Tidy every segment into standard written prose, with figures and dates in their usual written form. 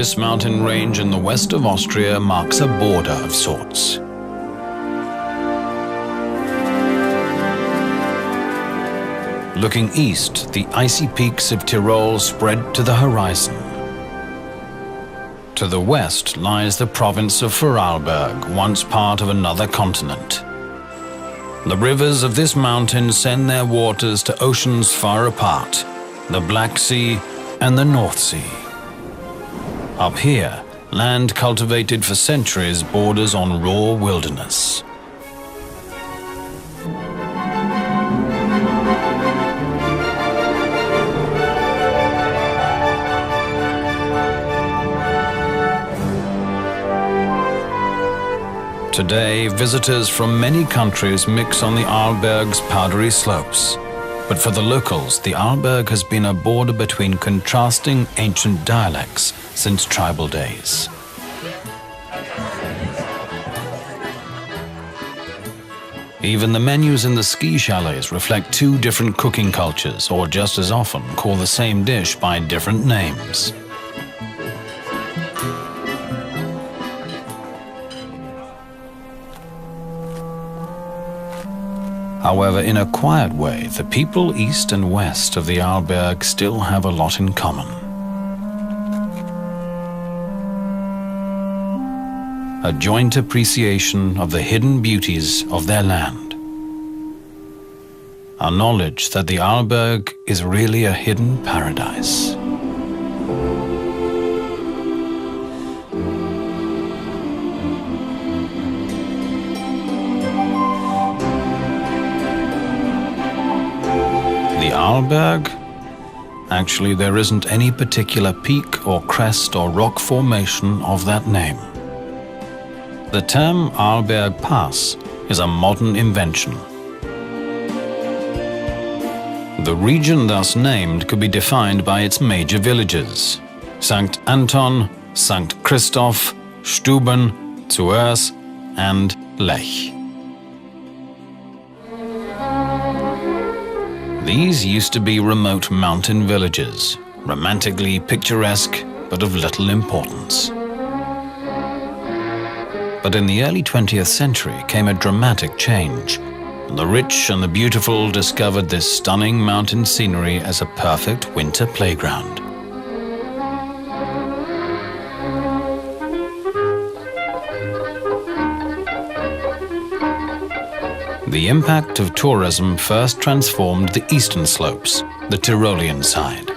This mountain range in the west of Austria marks a border of sorts. Looking east, the icy peaks of Tyrol spread to the horizon. To the west lies the province of Vorarlberg, once part of another continent. The rivers of this mountain send their waters to oceans far apart, the Black Sea and the North Sea. Up here, land cultivated for centuries borders on raw wilderness. Today, visitors from many countries mix on the Arlberg's powdery slopes. But for the locals, the Arlberg has been a border between contrasting ancient dialects since tribal days. Even the menus in the ski chalets reflect two different cooking cultures, or just as often call the same dish by different names. However, in a quiet way, the people east and west of the Arlberg still have a lot in common. A joint appreciation of the hidden beauties of their land. A knowledge that the Arlberg is really a hidden paradise. The Arlberg? Actually, there isn't any particular peak or crest or rock formation of that name. The term Arlberg Pass is a modern invention. The region thus named could be defined by its major villages: St. Anton, St. Christoph, Stuben, Zürs and Lech. These used to be remote mountain villages, romantically picturesque but of little importance. But in the early 20th century came a dramatic change. The rich and the beautiful discovered this stunning mountain scenery as a perfect winter playground. The impact of tourism first transformed the eastern slopes, the Tyrolean side.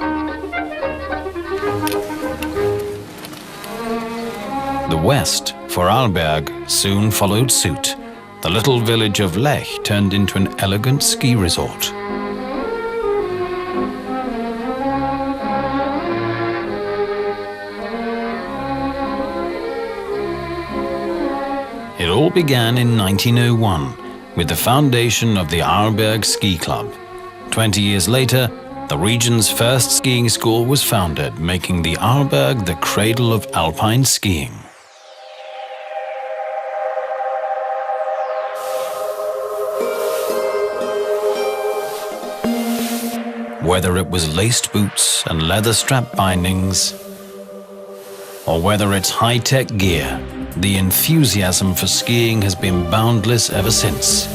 The west, Vorarlberg, soon followed suit. The little village of Lech turned into an elegant ski resort. It all began in 1901. With the foundation of the Arlberg Ski Club. 20 years later, the region's first skiing school was founded, making the Arlberg the cradle of alpine skiing. Whether it was laced boots and leather strap bindings, or whether it's high-tech gear, the enthusiasm for skiing has been boundless ever since.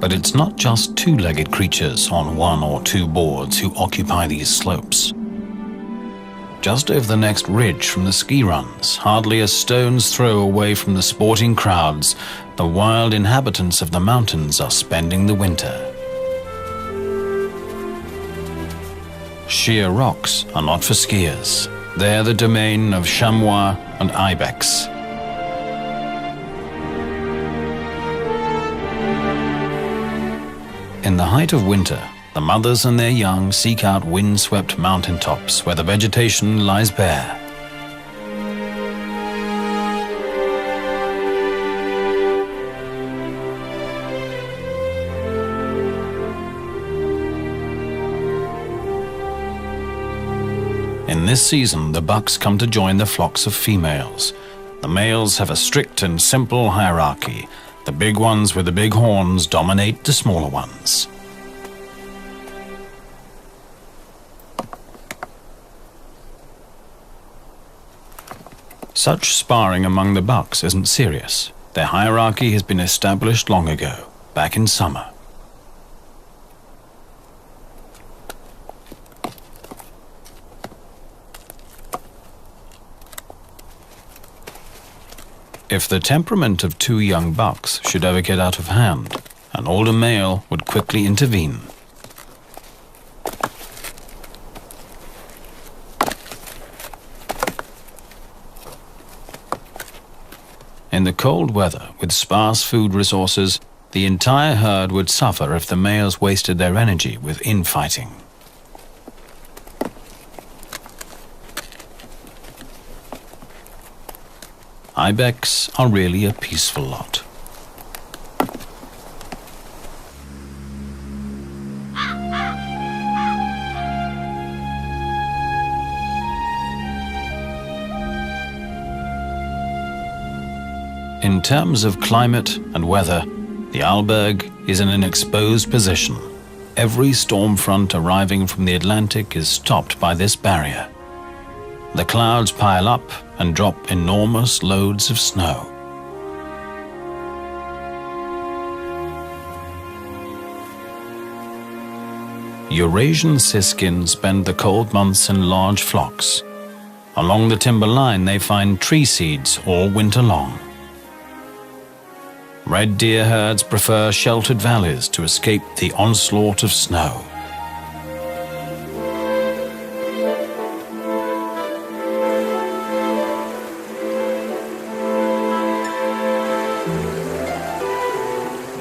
But it's not just two-legged creatures on one or two boards who occupy these slopes. Just over the next ridge from the ski runs, hardly a stone's throw away from the sporting crowds, the wild inhabitants of the mountains are spending the winter. sheer rocks are not for skiers. They're the domain of chamois and ibex. In the height of winter, the mothers and their young seek out wind-swept mountaintops where the vegetation lies bare. In this season, the bucks come to join the flocks of females. The males have a strict and simple hierarchy. The big ones with the big horns dominate the smaller ones. Such sparring among the bucks isn't serious. Their hierarchy has been established long ago, back in summer. If the temperament of two young bucks should ever get out of hand, an older male would quickly intervene. In the cold weather, with sparse food resources, the entire herd would suffer if the males wasted their energy with infighting. Ibex are really a peaceful lot. In terms of climate and weather, the Arlberg is in an exposed position. Every storm front arriving from the Atlantic is stopped by this barrier. The clouds pile up and drop enormous loads of snow. Eurasian siskins spend the cold months in large flocks. Along the timber line they find tree seeds all winter long. Red deer herds prefer sheltered valleys to escape the onslaught of snow.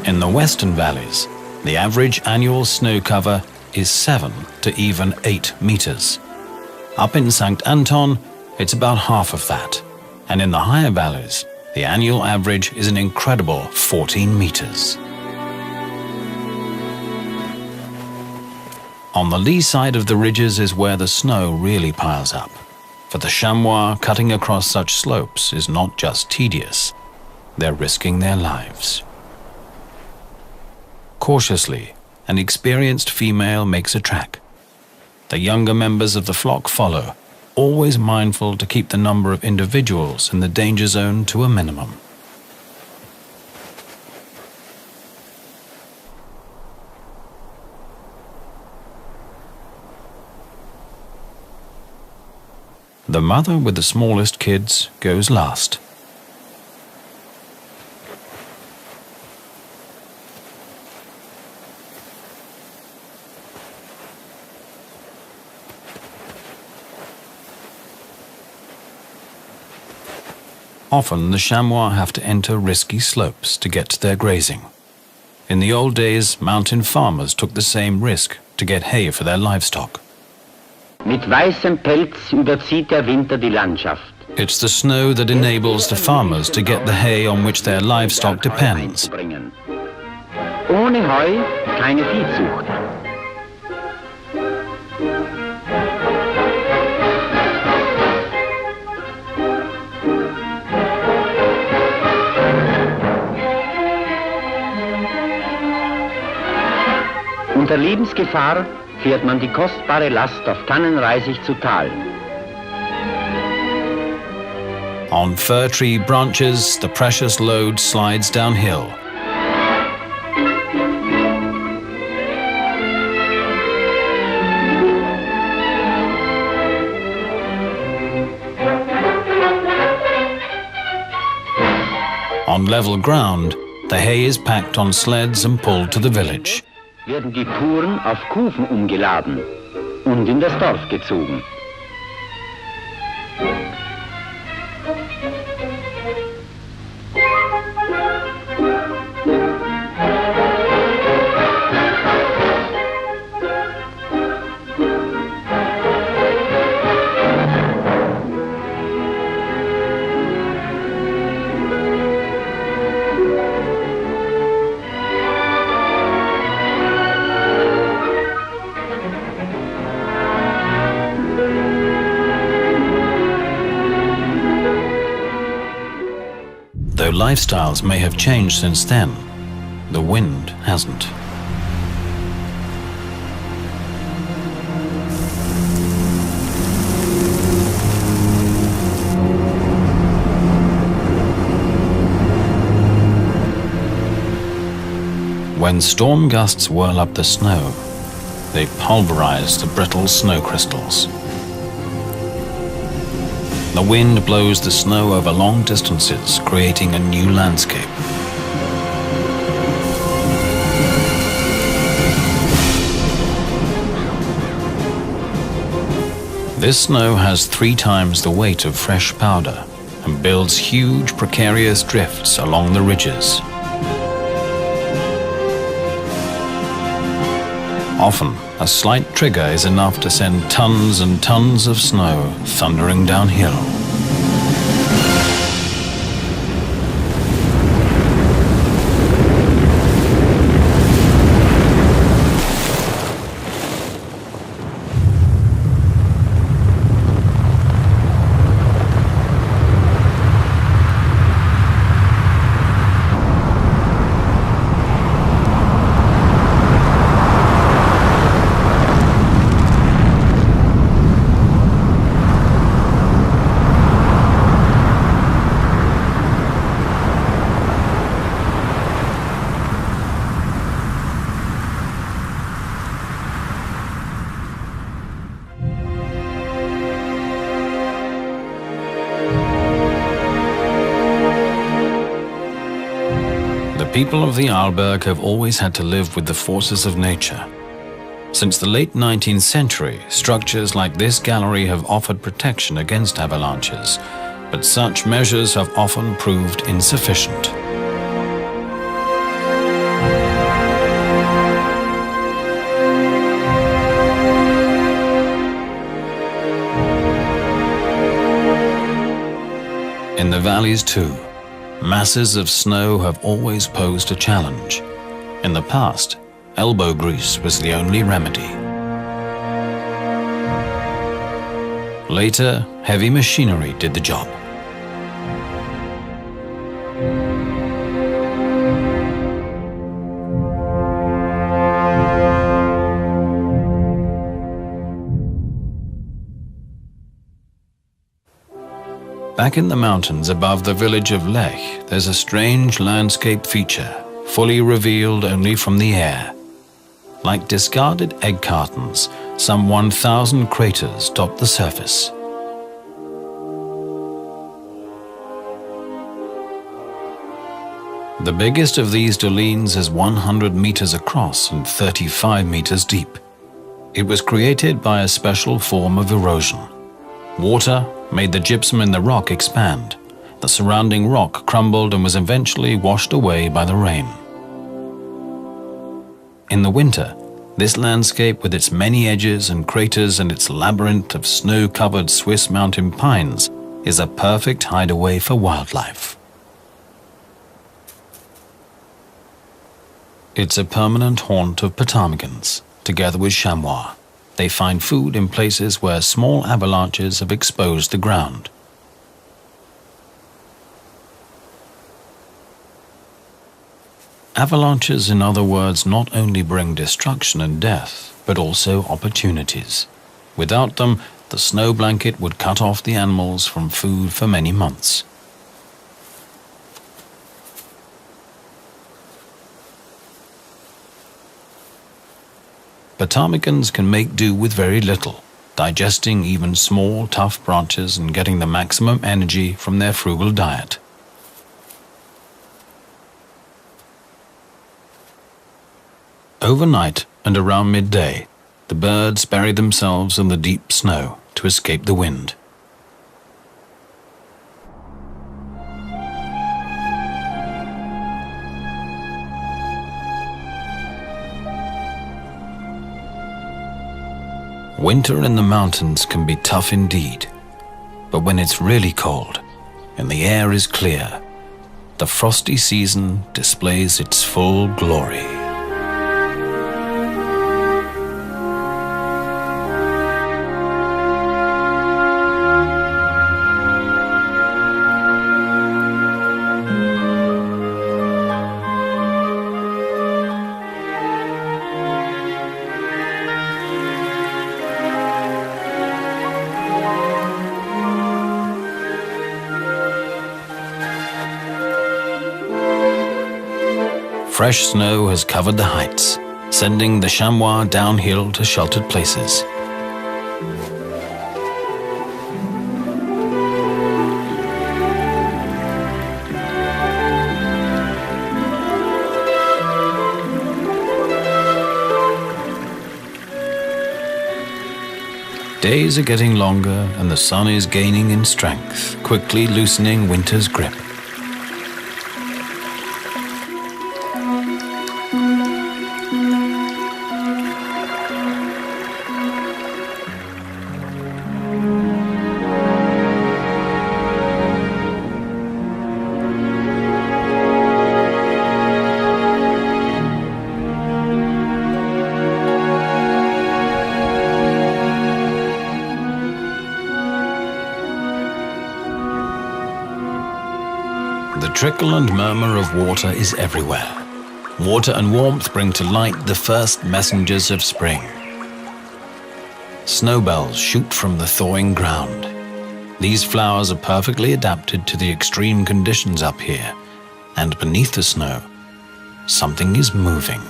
In the western valleys, the average annual snow cover is 7 to even 8 meters. Up in St. Anton, it's about half of that. And in the higher valleys, the annual average is an incredible 14 meters. On the lee side of the ridges is where the snow really piles up. For the chamois, cutting across such slopes is not just tedious, they're risking their lives. Cautiously, an experienced female makes a track. The younger members of the flock follow, always mindful to keep the number of individuals in the danger zone to a minimum. The mother with the smallest kids goes last. Often the chamois have to enter risky slopes to get to their grazing. In the old days, mountain farmers took the same risk to get hay for their livestock. Mit weißem Pelz überzieht der Winter die Landschaft. It's the snow that enables the farmers to get the hay on which their livestock depends. Ohne Heu keine Viehzucht. Unter Lebensgefahr fährt man die kostbare Last auf Tannenreisig zu Tal. On fir tree branches, the precious load slides downhill. On level ground, the hay is packed on sleds and pulled to the village. Werden die Fuhren auf Kufen umgeladen. und in das Dorf gezogen. Though lifestyles may have changed since then, the wind hasn't. When storm gusts whirl up the snow, they pulverize the brittle snow crystals. The wind blows the snow over long distances, creating a new landscape. This snow has 3 times the weight of fresh powder and builds huge precarious drifts along the ridges. Often, a slight trigger is enough to send tons and tons of snow thundering downhill. The people of the Arlberg have always had to live with the forces of nature. Since the late 19th century, structures like this gallery have offered protection against avalanches, but such measures have often proved insufficient. In the valleys too, masses of snow have always posed a challenge. In the past, elbow grease was the only remedy. Later, heavy machinery did the job. Back in the mountains above the village of Lech, there's a strange landscape feature, fully revealed only from the air. Like discarded egg cartons, some 1,000 craters dot the surface. The biggest of these dolines is 100 meters across and 35 meters deep. It was created by a special form of erosion. Water made the gypsum in the rock expand. The surrounding rock crumbled and was eventually washed away by the rain. In the winter, this landscape with its many edges and craters and its labyrinth of snow-covered Swiss mountain pines is a perfect hideaway for wildlife. It's a permanent haunt of ptarmigans, together with chamois. They find food in places where small avalanches have exposed the ground. Avalanches, in other words, not only bring destruction and death, but also opportunities. Without them, the snow blanket would cut off the animals from food for many months. Ptarmigans can make do with very little, digesting even small, tough branches and getting the maximum energy from their frugal diet. Overnight and around midday, The birds bury themselves in the deep snow to escape the wind. Winter in the mountains can be tough indeed, but when it's really cold and the air is clear, the frosty season displays its full glory. Fresh snow has covered the heights, sending the chamois downhill to sheltered places. Days are getting longer and the sun is gaining in strength, quickly loosening winter's grip. The trickle and murmur of water is everywhere. Water and warmth bring to light the first messengers of spring. Snowbells shoot from the thawing ground. These flowers are perfectly adapted to the extreme conditions up here, and beneath the snow, something is moving.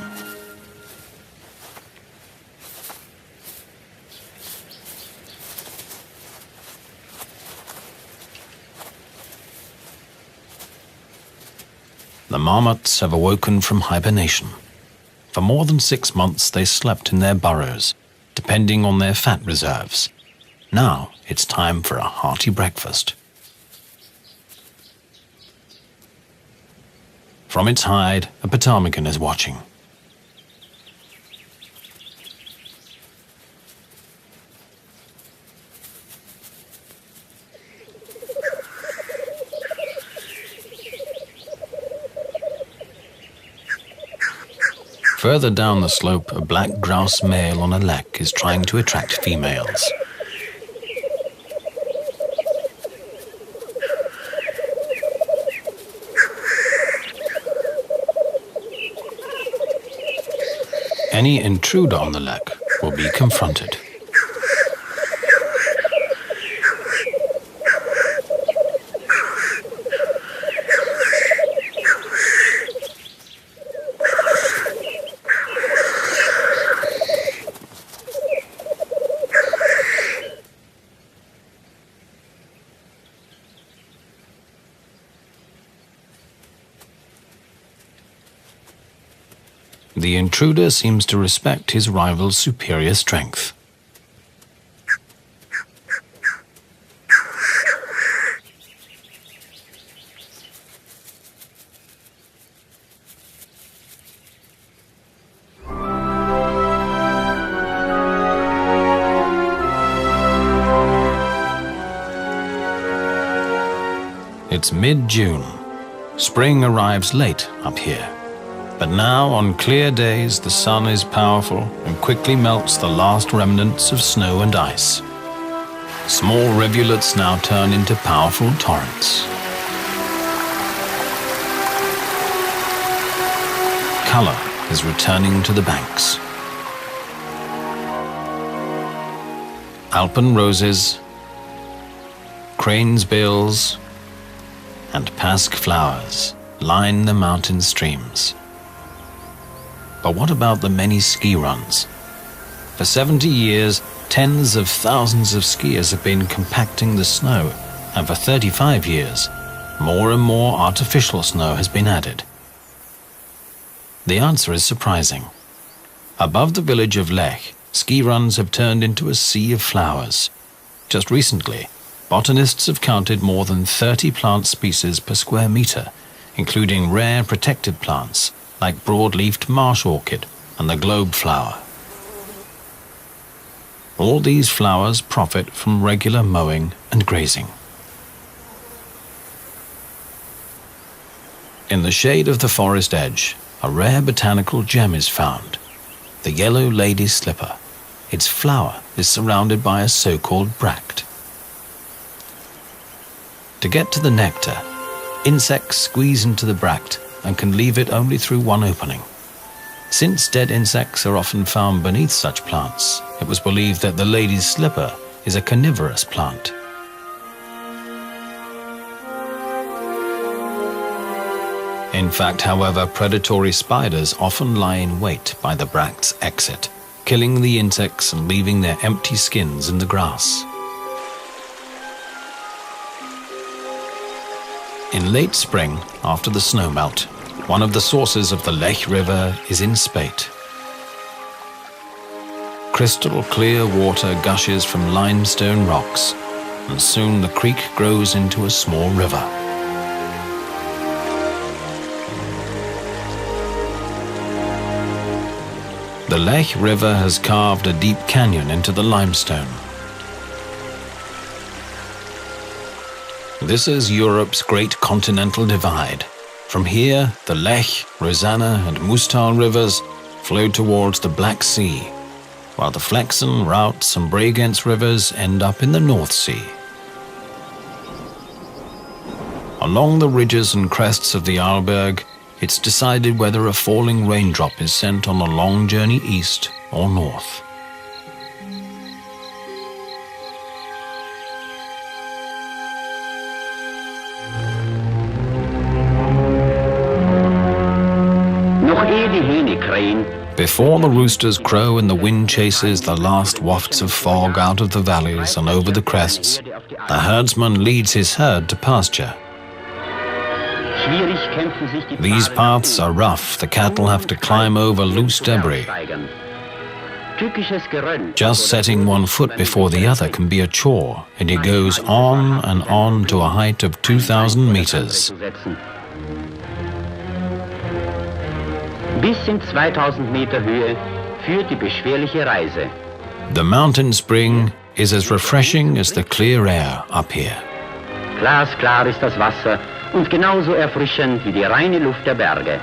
The marmots have awoken from hibernation. For more than 6 months they slept in their burrows, depending on their fat reserves. Now it's time for a hearty breakfast. From its hide, a ptarmigan is watching. Further down the slope, a black grouse male on a lek is trying to attract females. Any intruder on the lek will be confronted. The intruder seems to respect his rival's superior strength. It's mid-June. Spring arrives late up here. But now, on clear days, the sun is powerful and quickly melts the last remnants of snow and ice. Small rivulets now turn into powerful torrents. Color is returning to the banks. Alpen roses, crane's bills, and pasque flowers line the mountain streams. But what about the many ski runs? For 70 years, tens of thousands of skiers have been compacting the snow, and for 35 years, more and more artificial snow has been added. The answer is surprising. Above the village of Lech, ski runs have turned into a sea of flowers. Just recently, botanists have counted more than 30 plant species per square meter, including rare protected plants like broad-leafed marsh orchid and the globe flower. All these flowers profit from regular mowing and grazing. In the shade of the forest edge, a rare botanical gem is found, the yellow lady's slipper. Its flower is surrounded by a so-called bract. To get to the nectar, insects squeeze into the bract and can leave it only through one opening. Since dead insects are often found beneath such plants, it was believed that the lady's slipper is a carnivorous plant. In fact, however, predatory spiders often lie in wait by the bract's exit, killing the insects and leaving their empty skins in the grass. In late spring, after the snowmelt, one of the sources of the Lech River is in spate. Crystal clear water gushes from limestone rocks, and soon the creek grows into a small river. The Lech River has carved a deep canyon into the limestone. This is Europe's great continental divide. From here, the Lech, Rosanna and Mustal rivers flow towards the Black Sea, while the Flexen, Routes and Bregenz rivers end up in the North Sea. Along the ridges and crests of the Arlberg, it's decided whether a falling raindrop is sent on a long journey east or north. Before the roosters crow and the wind chases the last wafts of fog out of the valleys and over the crests, the herdsman leads his herd to pasture. These paths are rough. The cattle have to climb over loose debris. Just setting one foot before the other can be a chore, and it goes on and on to a height of 2,000 meters. Bis in 2000 Meter Höhe führt die beschwerliche Reise. The mountain spring is as refreshing as the clear air up here. Glasklar ist das Wasser und genauso erfrischend wie die reine Luft der Berge.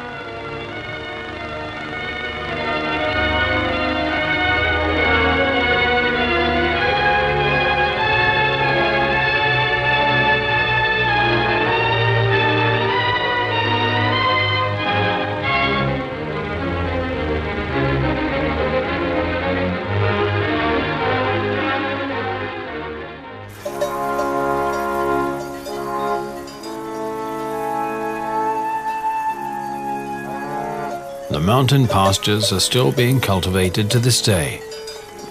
The mountain pastures are still being cultivated to this day.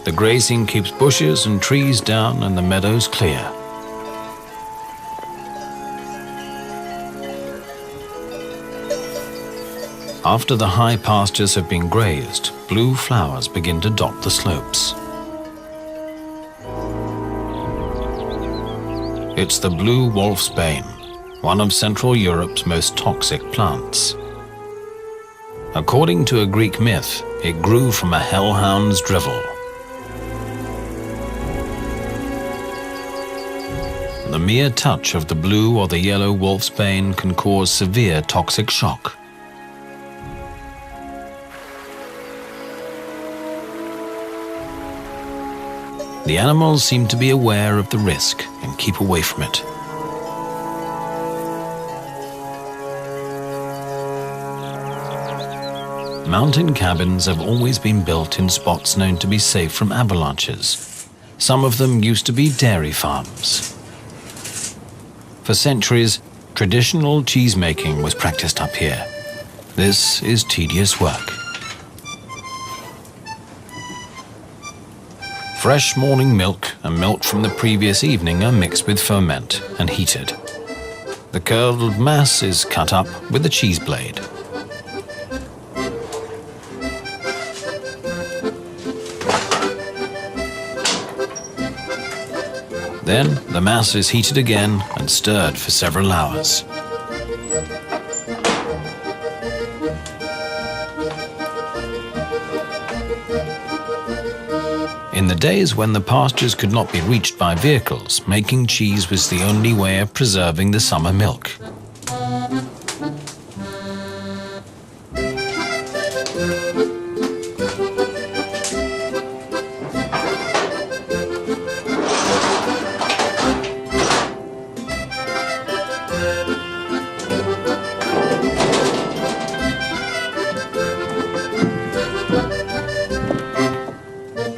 The grazing keeps bushes and trees down and the meadows clear. After the high pastures have been grazed, blue flowers begin to dot the slopes. It's the blue wolf's bane, one of Central Europe's most toxic plants. According to a Greek myth, it grew from a hellhound's drivel. The mere touch of the blue or the yellow wolf's bane can cause severe toxic shock. The animals seem to be aware of the risk and keep away from it. Mountain cabins have always been built in spots known to be safe from avalanches. Some of them used to be dairy farms. For centuries, traditional cheesemaking was practiced up here. This is tedious work. Fresh morning milk and milk from the previous evening are mixed with ferment and heated. The curdled mass is cut up with a cheese blade. Then the mass is heated again and stirred for several hours. In the days when the pastures could not be reached by vehicles, making cheese was the only way of preserving the summer milk.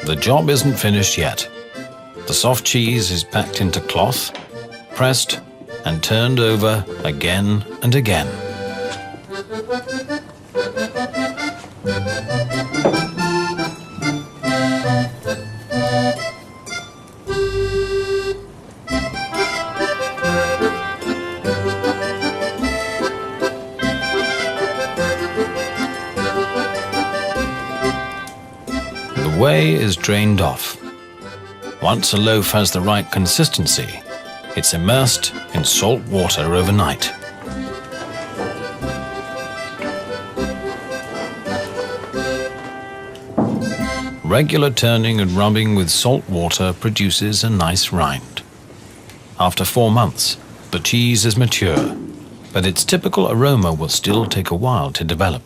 The job isn't finished yet. The soft cheese is packed into cloth, pressed, and turned over again and again. The whey is drained off. Once a loaf has the right consistency, it's immersed in salt water overnight. Regular turning and rubbing with salt water produces a nice rind. After 4 months, the cheese is mature, but its typical aroma will still take a while to develop.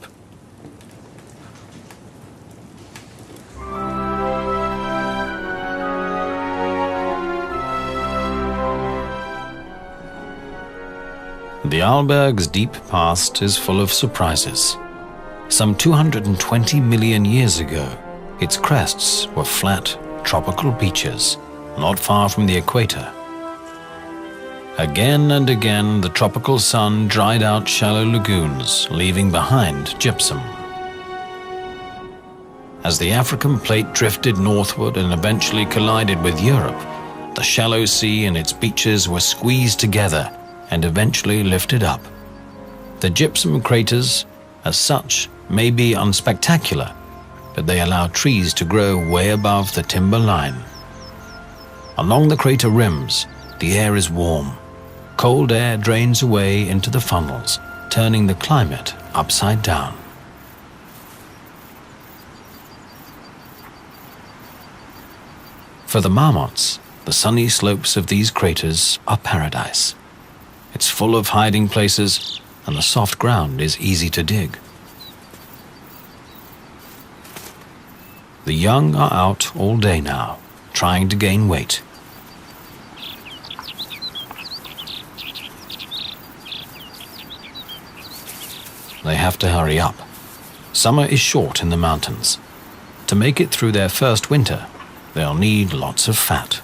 The Arlberg's deep past is full of surprises. Some 220 million years ago, its crests were flat, tropical beaches, not far from the equator. Again and again, the tropical sun dried out shallow lagoons, leaving behind gypsum. As the African plate drifted northward and eventually collided with Europe, the shallow sea and its beaches were squeezed together and eventually lifted up. The gypsum craters, as such, may be unspectacular, but they allow trees to grow way above the timber line. Along the crater rims, the air is warm. Cold air drains away into the funnels, turning the climate upside down. For the marmots, the sunny slopes of these craters are paradise. It's full of hiding places, and the soft ground is easy to dig. The young are out all day now, trying to gain weight. They have to hurry up. Summer is short in the mountains. To make it through their first winter, they'll need lots of fat.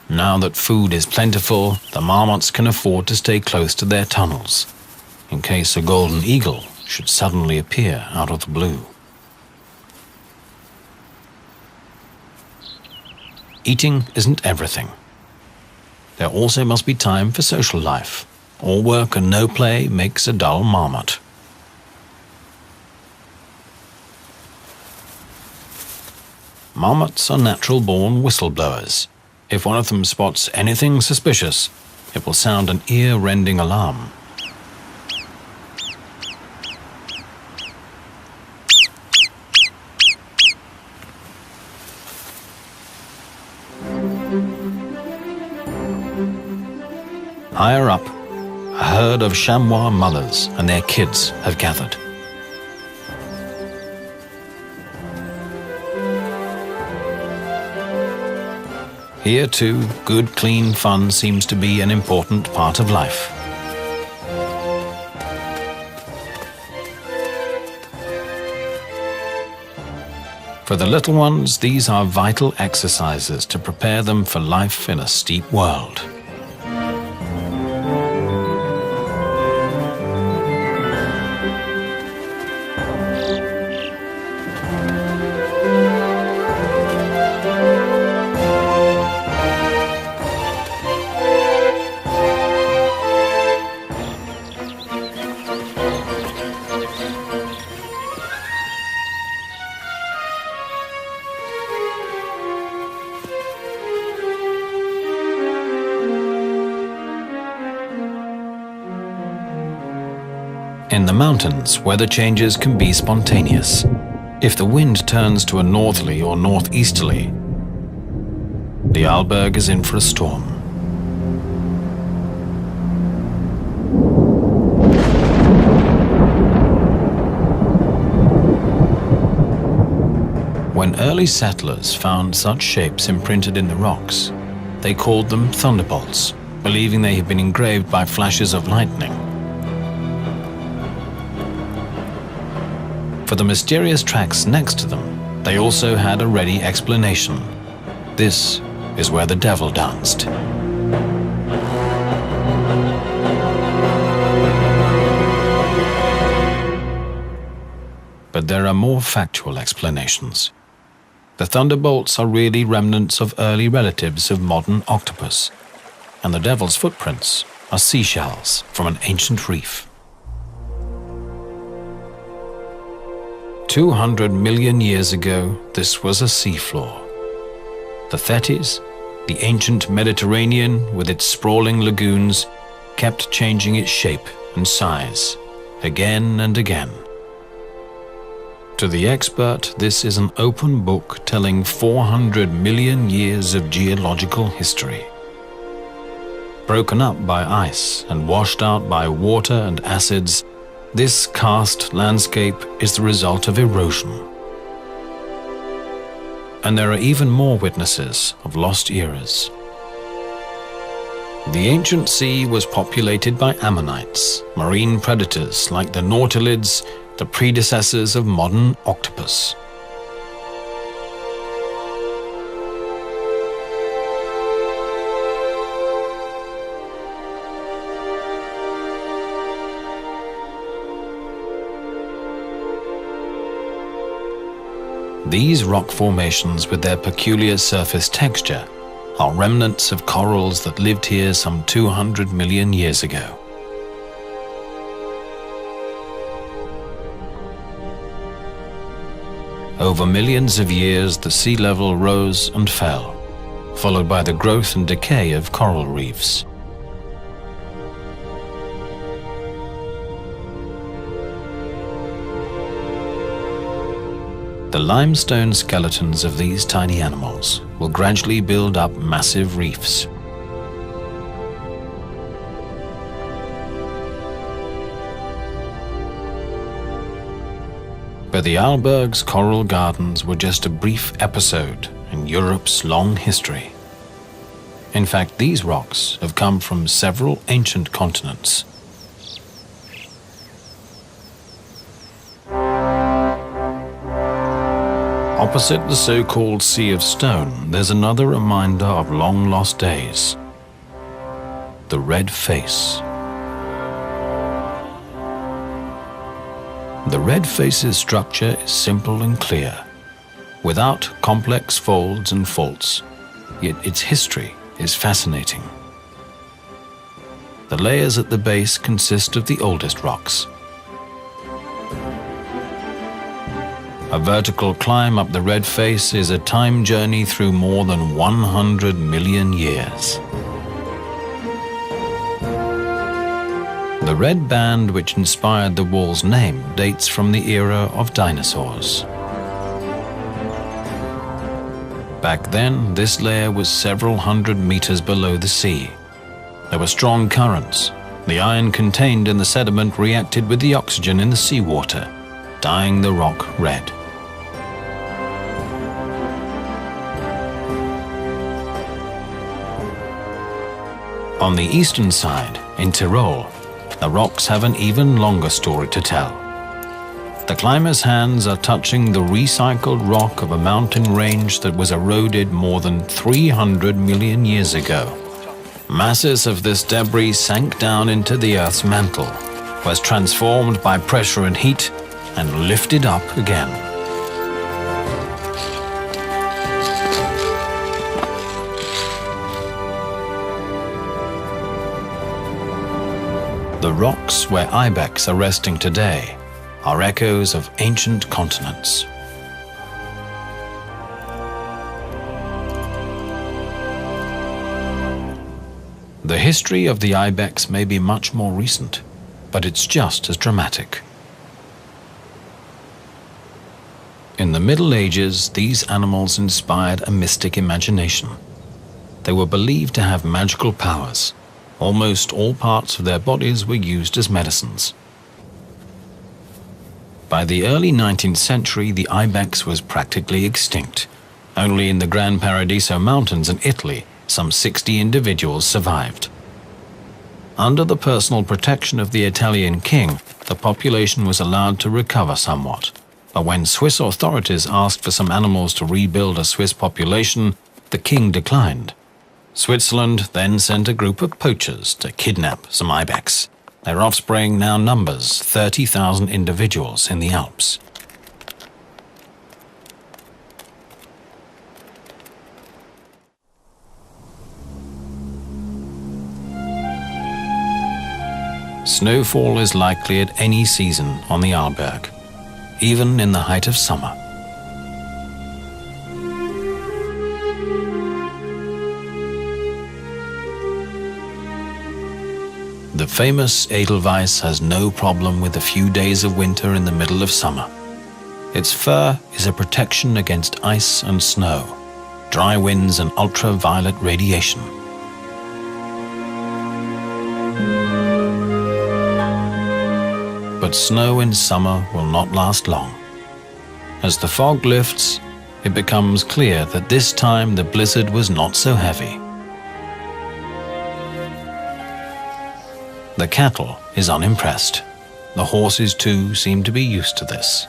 Now that food is plentiful, the marmots can afford to stay close to their tunnels, in case a golden eagle should suddenly appear out of the blue. Eating isn't everything. There also must be time for social life. All work and no play makes a dull marmot. Marmots are natural-born whistleblowers. If one of them spots anything suspicious, it will sound an ear-rending alarm. Higher up, a herd of chamois mothers and their kids have gathered. Here too, good, clean fun seems to be an important part of life. For the little ones, these are vital exercises to prepare them for life in a steep world. In the mountains, weather changes can be spontaneous. If the wind turns to a northerly or northeasterly, the Arlberg is in for a storm. When early settlers found such shapes imprinted in the rocks, they called them thunderbolts, believing they had been engraved by flashes of lightning. For the mysterious tracks next to them, they also had a ready explanation. This is where the devil danced. But there are more factual explanations. The thunderbolts are really remnants of early relatives of modern octopus, and the devil's footprints are seashells from an ancient reef. 200 million years ago, this was a seafloor. The Thetis, the ancient Mediterranean with its sprawling lagoons, kept changing its shape and size, again and again. To the expert, this is an open book telling 400 million years of geological history. Broken up by ice and washed out by water and acids, this karst landscape is the result of erosion. And there are even more witnesses of lost eras. The ancient sea was populated by ammonites, marine predators like the nautilids, the predecessors of modern octopus. These rock formations with their peculiar surface texture are remnants of corals that lived here some 200 million years ago. Over millions of years, the sea level rose and fell, followed by the growth and decay of coral reefs. The limestone skeletons of these tiny animals will gradually build up massive reefs. But the Arlberg's coral gardens were just a brief episode in Europe's long history. In fact, these rocks have come from several ancient continents. Opposite the so-called Sea of Stone, there's another reminder of long-lost days. The red face. The red face's structure is simple and clear, without complex folds and faults, yet its history is fascinating. The layers at the base consist of the oldest rocks. A vertical climb up the red face is a time journey through more than 100 million years. The red band which inspired the wall's name dates from the era of dinosaurs. Back then, this layer was several hundred meters below the sea. There were strong currents. The iron contained in the sediment reacted with the oxygen in the seawater, dyeing the rock red. On the eastern side, in Tyrol, the rocks have an even longer story to tell. The climber's hands are touching the recycled rock of a mountain range that was eroded more than 300 million years ago. Masses of this debris sank down into the Earth's mantle, was transformed by pressure and heat, and lifted up again. The rocks where ibex are resting today are echoes of ancient continents. The history of the ibex may be much more recent, but it's just as dramatic. In the Middle Ages, these animals inspired a mystic imagination. They were believed to have magical powers. Almost all parts of their bodies were used as medicines. By the early 19th century, the ibex was practically extinct. Only in the Gran Paradiso Mountains in Italy, some 60 individuals survived. Under the personal protection of the Italian king, the population was allowed to recover somewhat. But when Swiss authorities asked for some animals to rebuild a Swiss population, the king declined. Switzerland then sent a group of poachers to kidnap some ibex. Their offspring now numbers 30,000 individuals in the Alps. Snowfall is likely at any season on the Arlberg, even in the height of summer. The famous Edelweiss has no problem with a few days of winter in the middle of summer. Its fur is a protection against ice and snow, dry winds and ultraviolet radiation. But snow in summer will not last long. As the fog lifts, it becomes clear that this time the blizzard was not so heavy. The cattle is unimpressed. The horses too seem to be used to this.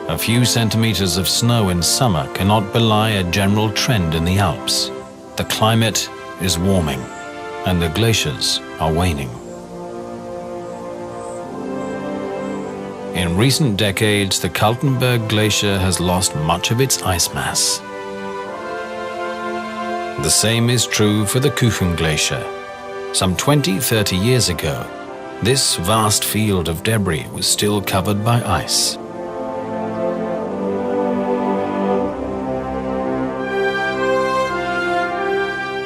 A few centimeters of snow in summer cannot belie a general trend in the Alps. The climate is warming, and the glaciers are waning. In recent decades, the Kaltenberg Glacier has lost much of its ice mass. The same is true for the Kuchen Glacier. Some 20-30 years ago, this vast field of debris was still covered by ice.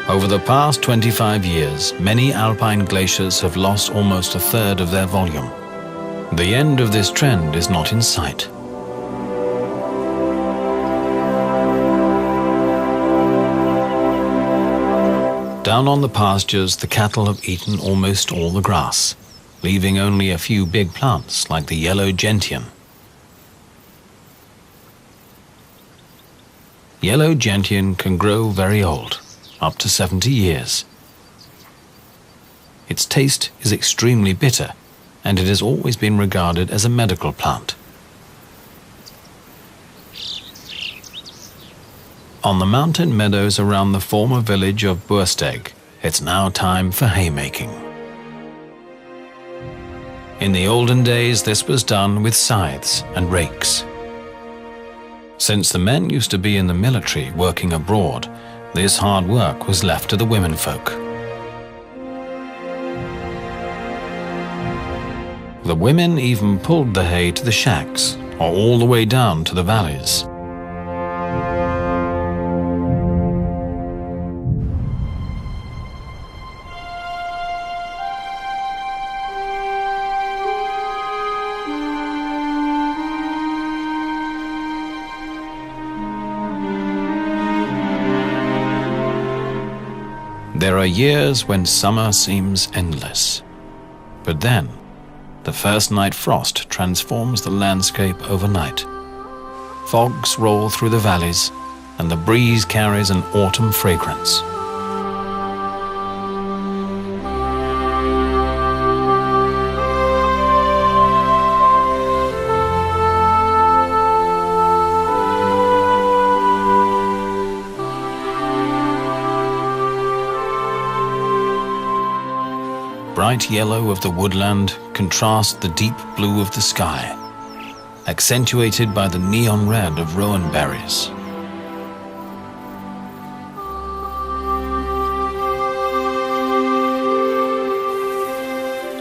Over the past 25 years, many alpine glaciers have lost almost a third of their volume. The end of this trend is not in sight. Down on the pastures, the cattle have eaten almost all the grass, leaving only a few big plants like the yellow gentian. Yellow gentian can grow very old, up to 70 years. Its taste is extremely bitter, and it has always been regarded as a medical plant. On the mountain meadows around the former village of Bursteg, it's now time for haymaking. In the olden days, this was done with scythes and rakes. Since the men used to be in the military working abroad, this hard work was left to the womenfolk. The women even pulled the hay to the shacks, or all the way down to the valleys. There are years when summer seems endless, but then the first night frost transforms the landscape overnight. Fogs roll through the valleys, and the breeze carries an autumn fragrance. Bright yellow of the woodland contrasts the deep blue of the sky, accentuated by the neon red of rowan berries.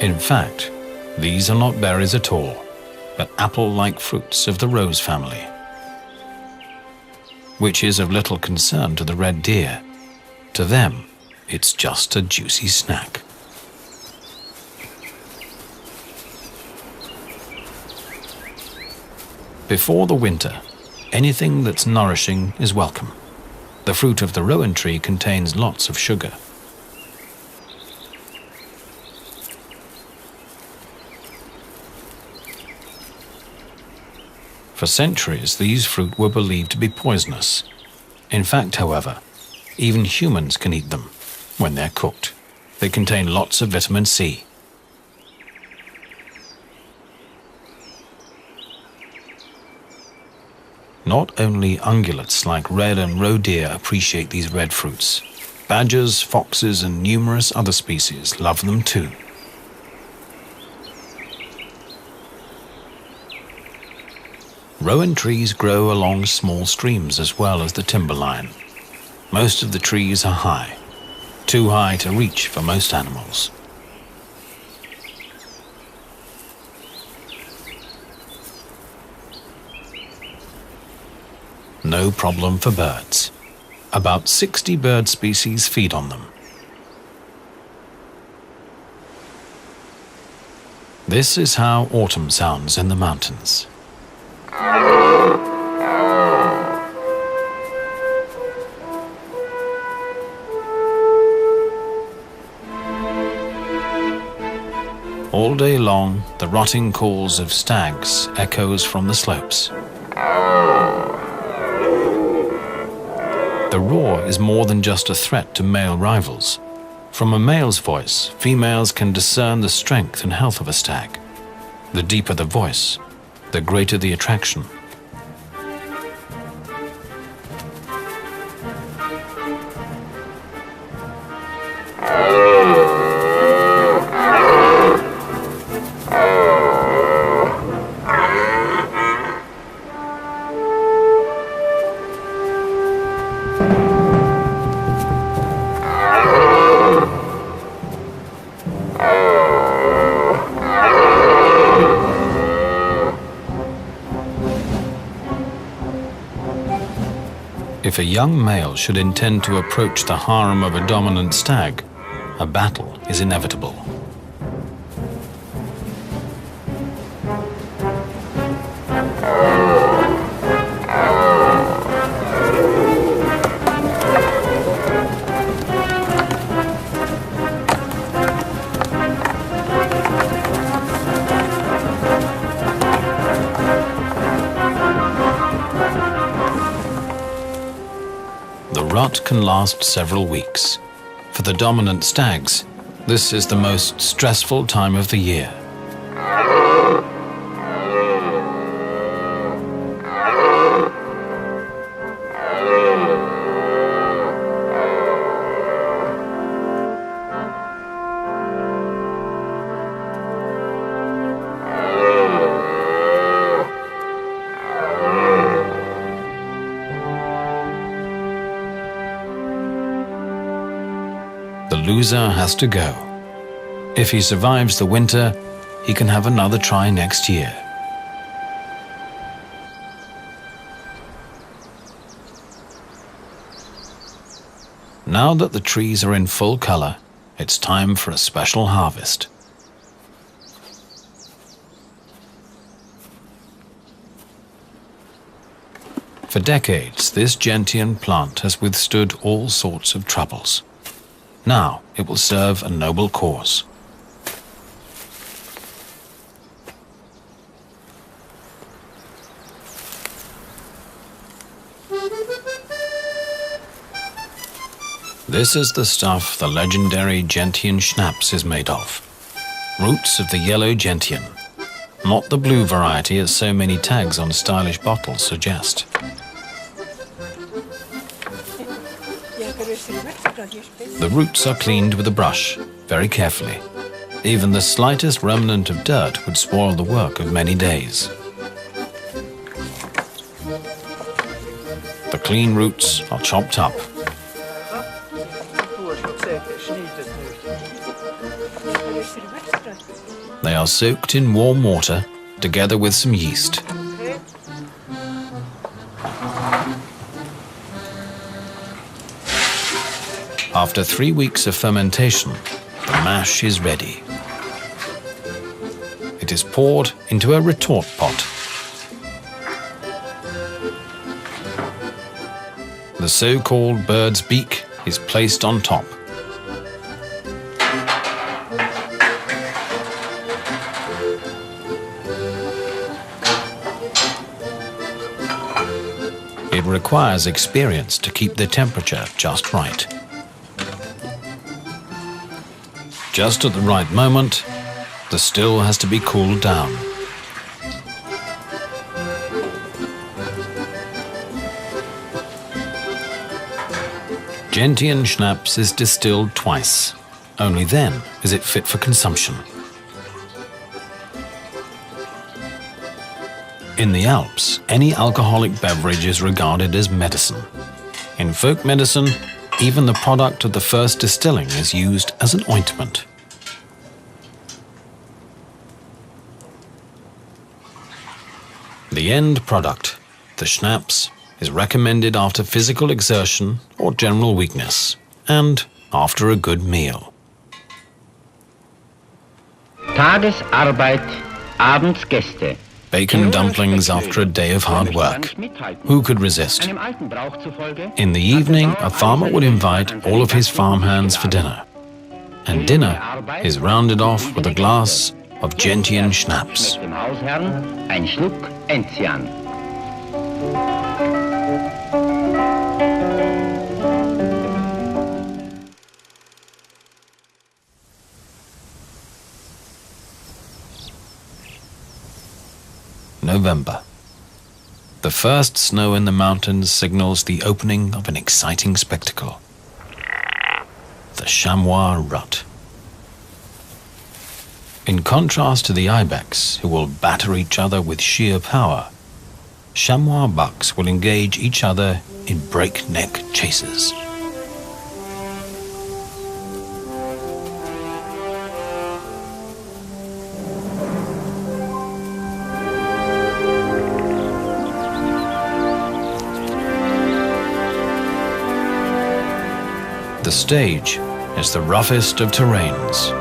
In fact, these are not berries at all, but apple-like fruits of the rose family. which is of little concern to the red deer. To them, it's just a juicy snack. Before the winter, anything that's nourishing is welcome. The fruit of the rowan tree contains lots of sugar. For centuries, these fruit were believed to be poisonous. In fact, however, even humans can eat them when they're cooked. They contain lots of vitamin C. Not only ungulates like red and roe deer appreciate these red fruits. Badgers, foxes, and numerous other species love them too. Rowan trees grow along small streams as well as the timberline. Most of the trees are high, too high to reach for most animals. No problem for birds. About 60 bird species feed on them. This is how autumn sounds in the mountains. All day long, the rotting calls of stags echoes from the slopes. The roar is more than just a threat to male rivals. From a male's voice, females can discern the strength and health of a stag. The deeper the voice, the greater the attraction. If a young male should intend to approach the harem of a dominant stag, a battle is inevitable. The rut can last several weeks. For the dominant stags, this is the most stressful time of the year. The loser has to go. If he survives the winter, he can have another try next year. Now that the trees are in full color, it's time for a special harvest. For decades, this gentian plant has withstood all sorts of troubles. Now it will serve a noble cause. This is the stuff the legendary gentian schnapps is made of. Roots of the yellow gentian, not the blue variety as so many tags on stylish bottles suggest. The roots are cleaned with a brush, very carefully. Even the slightest remnant of dirt would spoil the work of many days. The clean roots are chopped up. They are soaked in warm water, together with some yeast. After 3 weeks of fermentation, the mash is ready. It is poured into a retort pot. The so-called bird's beak is placed on top. It requires experience to keep the temperature just right. Just at the right moment, the still has to be cooled down. Gentian schnapps is distilled twice. Only then is it fit for consumption. In the Alps, any alcoholic beverage is regarded as medicine. In folk medicine, even the product of the first distilling is used as an ointment. The end product, the schnapps, is recommended after physical exertion or general weakness, and after a good meal. Tagesarbeit, abends Gäste. Bacon dumplings after a day of hard work. Who could resist? In the evening, a farmer would invite all of his farmhands for dinner. And dinner is rounded off with a glass of Gentian schnapps. Ein Schluck Enzian. November. The first snow in the mountains signals the opening of an exciting spectacle. The chamois rut. In contrast to the ibex, who will batter each other with sheer power, chamois bucks will engage each other in breakneck chases. The stage is the roughest of terrains.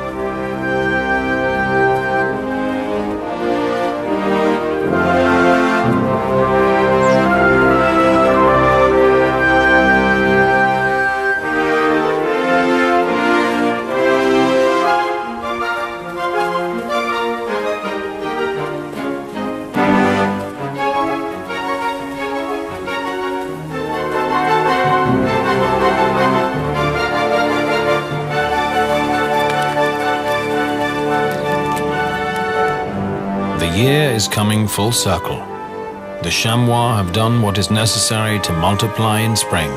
The year is coming full circle. The chamois have done what is necessary to multiply in spring.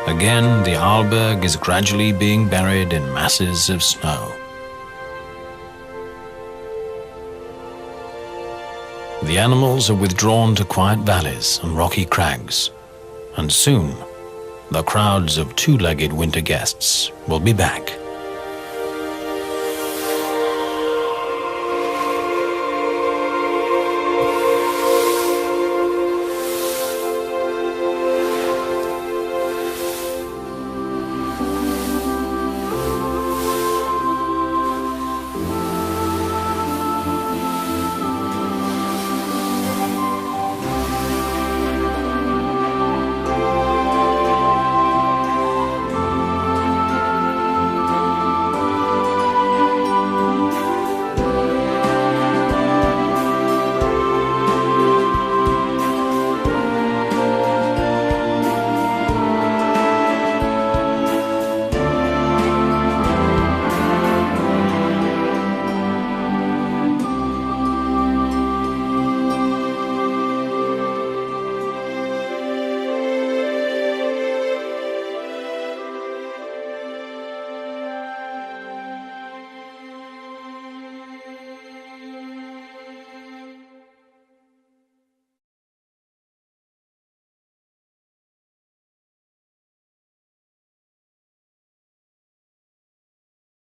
Again, the Arlberg is gradually being buried in masses of snow. The animals are withdrawn to quiet valleys and rocky crags, and soon the crowds of two-legged winter guests will be back.